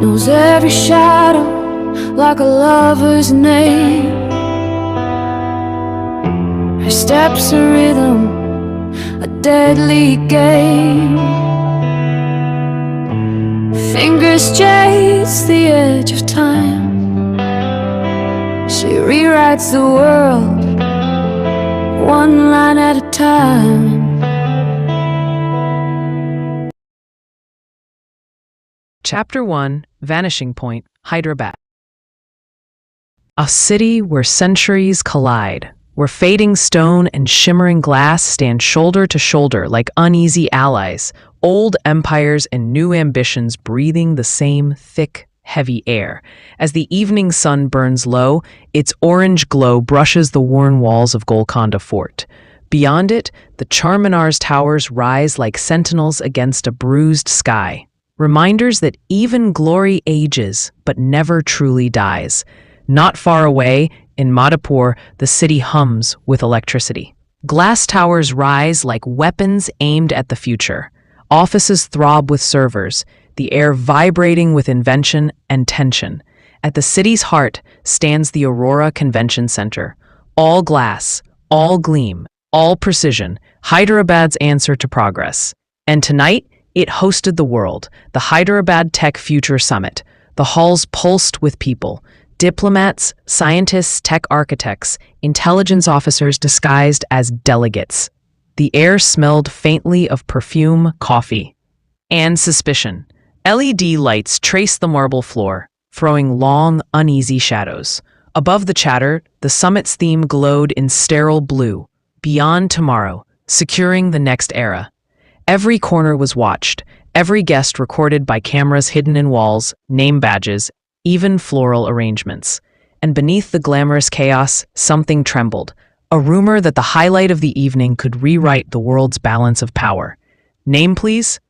knows every shadow like a lover's name. Her steps a rhythm, a deadly game. Fingers chase the edge of time. She rewrites the world, one line at a time. Chapter 1, Vanishing Point, Hyderabad. A city where centuries collide, where fading stone and shimmering glass stand shoulder to shoulder like uneasy allies, old empires and new ambitions breathing the same thick, heavy air. As the evening sun burns low, its orange glow brushes the worn walls of Golconda Fort. Beyond it, the Charminar's towers rise like sentinels against a bruised sky. Reminders that even glory ages, but never truly dies. Not far away, in Madhapur, the city hums with electricity. Glass towers rise like weapons aimed at the future. Offices throb with servers, the air vibrating with invention and tension. At the city's heart stands the Aurora Convention Center. All glass, all gleam, all precision, Hyderabad's answer to progress. And tonight, it hosted the world, the Hyderabad Tech Future Summit. The halls pulsed with people, diplomats, scientists, tech architects, intelligence officers disguised as delegates. The air smelled faintly of perfume, coffee, and suspicion. LED lights traced the marble floor, throwing long, uneasy shadows. Above the chatter, the summit's theme glowed in sterile blue, beyond tomorrow, securing the next era. Every corner was watched, every guest recorded by cameras hidden in walls, name badges, even floral arrangements. And beneath the glamorous chaos, something trembled, a rumor that the highlight of the evening could rewrite the world's balance of power. Name, please?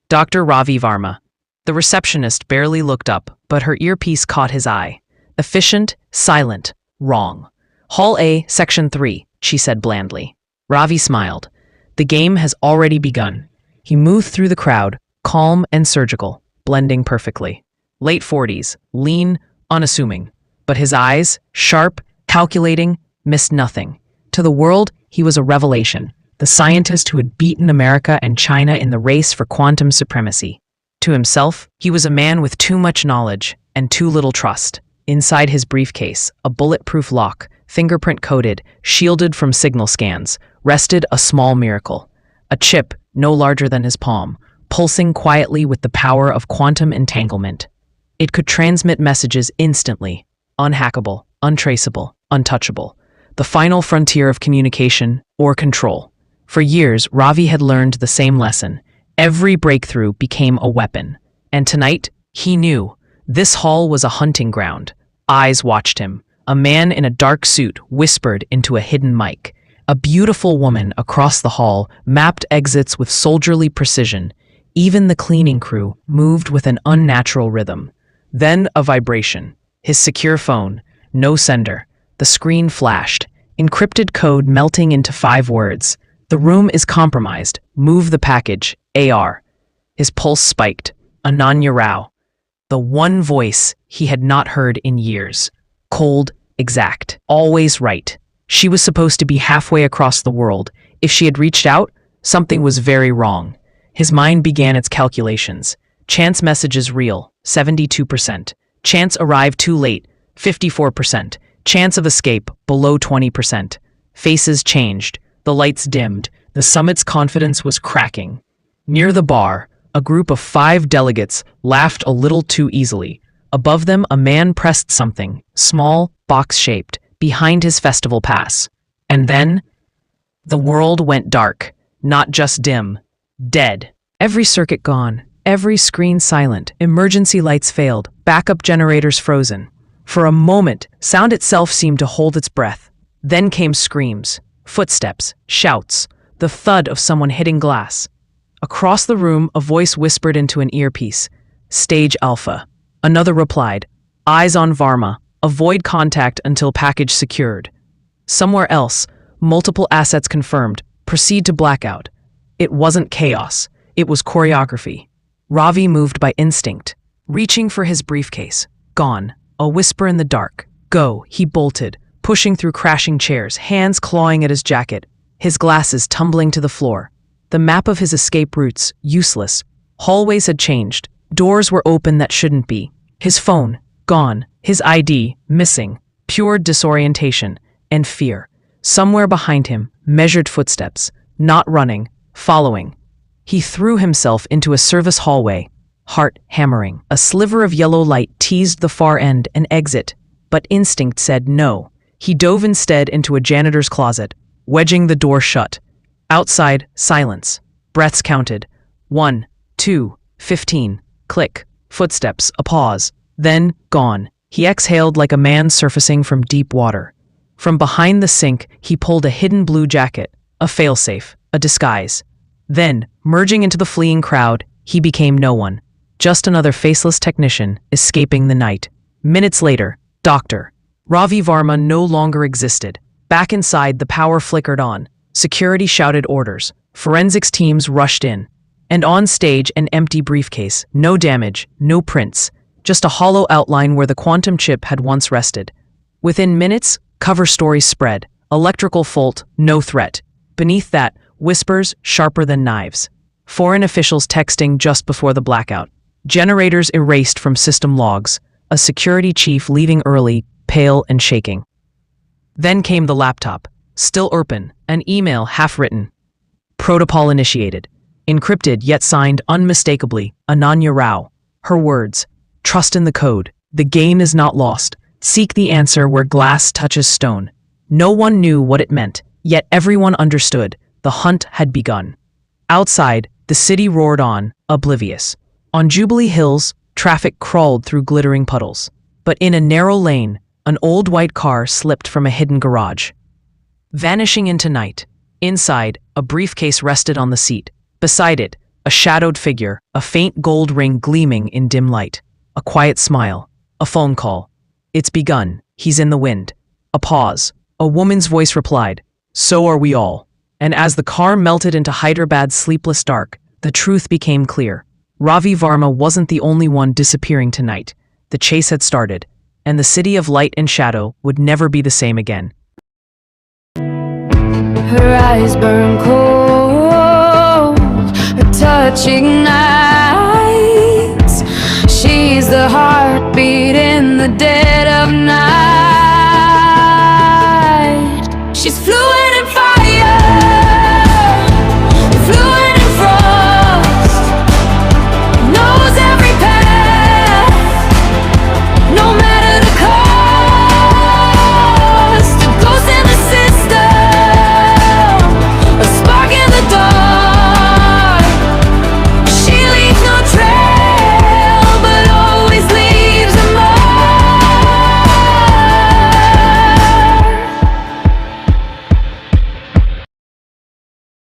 Dr. Ravi Varma. The receptionist barely looked up, but her earpiece caught his eye. Efficient, silent, wrong. Hall A, Section 3, she said blandly. Ravi smiled. The game has already begun. He moved through the crowd, calm and surgical, blending perfectly. Late 40s, lean, unassuming. But his eyes, sharp, calculating, missed nothing. To the world, he was a revelation, the scientist who had beaten America and China in the race for quantum supremacy. To himself, he was a man with too much knowledge and too little trust. Inside his briefcase, a bulletproof lock, fingerprint-coated, shielded from signal scans, rested a small miracle. A chip no larger than his palm, pulsing quietly with the power of quantum entanglement. It could transmit messages instantly, unhackable, untraceable, untouchable. The final frontier of communication or control. For years, Ravi had learned the same lesson. Every breakthrough became a weapon. And tonight, he knew. This hall was a hunting ground. Eyes watched him. A man in a dark suit whispered into a hidden mic. A beautiful woman across the hall mapped exits with soldierly precision. Even the cleaning crew moved with an unnatural rhythm. Then a vibration. His secure phone. No sender. The screen flashed. Encrypted code melting into 5 words. The room is compromised. Move the package. AR. His pulse spiked. Ananya Rao. The one voice he had not heard in years. Cold, exact, always right. She was supposed to be halfway across the world. If she had reached out, something was very wrong. His mind began its calculations. Chance messages real, 72%. Chance arrived too late, 54%. Chance of escape, below 20%. Faces changed. The lights dimmed. The summit's confidence was cracking. Near the bar, a group of 5 delegates laughed a little too easily. Above them, a man pressed something, small, box-shaped, behind his festival pass. And then, the world went dark. Not just dim, dead. Every circuit gone, every screen silent, emergency lights failed, backup generators frozen. For a moment, sound itself seemed to hold its breath. Then came screams, footsteps, shouts, the thud of someone hitting glass. Across the room, a voice whispered into an earpiece, "Stage Alpha." Another replied, "Eyes on Varma. Avoid contact until package secured." Somewhere else, multiple assets confirmed. Proceed to blackout. It wasn't chaos. It was choreography. Ravi moved by instinct. reaching for his briefcase. Gone. A whisper in the dark. Go, he bolted, pushing through crashing chairs, hands clawing at his jacket, his glasses tumbling to the floor. The map of his escape routes, useless. Hallways had changed. Doors were open that shouldn't be. His phone, gone. His ID, missing. Pure disorientation and fear. Somewhere behind him, measured footsteps. Not running, following. He threw himself into a service hallway, heart hammering. A sliver of yellow light teased the far end, an exit, but instinct said no. He dove instead into a janitor's closet, wedging the door shut. Outside, silence. Breaths counted. 1, 2, 15. Click. Footsteps, a pause. Then, gone. He exhaled like a man surfacing from deep water. From behind the sink, he pulled a hidden blue jacket, a failsafe, a disguise. Then, merging into the fleeing crowd, he became no one. Just another faceless technician escaping the night. Minutes later, Dr. Ravi Varma no longer existed. Back inside, the power flickered on. Security shouted orders. Forensics teams rushed in. And on stage, an empty briefcase. No damage, no prints. Just a hollow outline where the quantum chip had once rested. Within minutes, cover stories spread. Electrical fault, no threat. Beneath that, whispers sharper than knives. Foreign officials texting just before the blackout. Generators erased from system logs. A security chief leaving early, pale and shaking. Then came the laptop. Still open, an email half-written. Protocol initiated. Encrypted yet signed unmistakably, Ananya Rao. Her words, trust in the code. The game is not lost. Seek the answer where glass touches stone. No one knew what it meant, yet everyone understood. The hunt had begun. Outside, the city roared on, oblivious. On Jubilee Hills, traffic crawled through glittering puddles. But in a narrow lane, an old white car slipped from a hidden garage. Vanishing into night. Inside, a briefcase rested on the seat. Beside it, a shadowed figure, a faint gold ring gleaming in dim light. A quiet smile. A phone call. It's begun. He's in the wind. A pause. A woman's voice replied, so are we all. And as the car melted into Hyderabad's sleepless dark, the truth became clear. Ravi Varma wasn't the only one disappearing tonight. The chase had started, and the city of light and shadow would never be the same again. Her eyes burn cold, her touch ignites. She's the heartbeat in the dead.